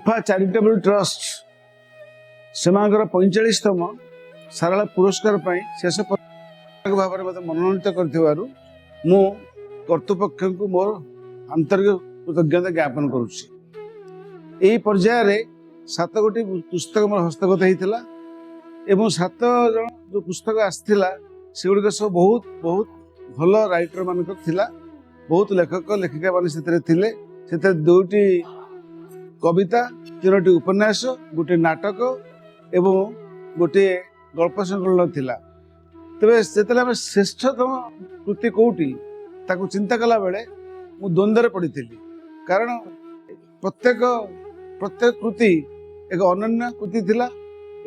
इम्फा charitable trust से 45तम साराला पुरस्कार शेष भाव में मत मनोनीत कर कर्तृपक्ष को मोर आंतरिक कृतज्ञता ज्ञापन करुच्ची। पर्यायर 7 गोटी पुस्तक मोर हस्तगत होता एवं 7 जन जो पुस्तक आसाला से गुड़िक सब बहुत बहुत भल राइटर मान बहुत लेखक लेखिका मैंने 2टी कविता 3टी उपन्यास गोटे नाटक एवं गोटे गल्प संकलन थिला। तेरे से श्रेष्ठतम कृति कौटी ताकू चिंता कला बेले मु द्वंद्व पड़ी कारण प्रत्येक कृति एक अनन्य कृति थिला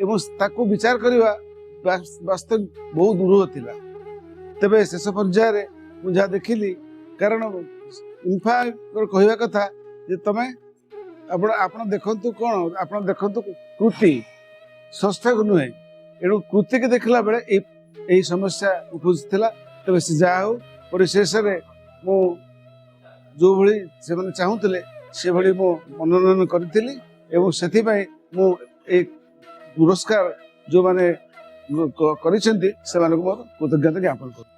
एवं ताकू विचार करवा वास्तव बहुत दूर थिला। तेरे शेष पर्यायर मुझे देखिली कारण इम्फा कहवा कथा जे तमे आपण देखंतु कौन आपण देखंतु कृति संस्था को नुहे एणु कृति के देखला बेले यही समस्या उपजुला। तेज से जहा हो परिशेष मु जो भली से माने चाहूले से भली मो मनोनयन करी एवं से मु एक पुरस्कार जो माने करिसेंती से माने मोर कृतज्ञता ज्ञापन कर।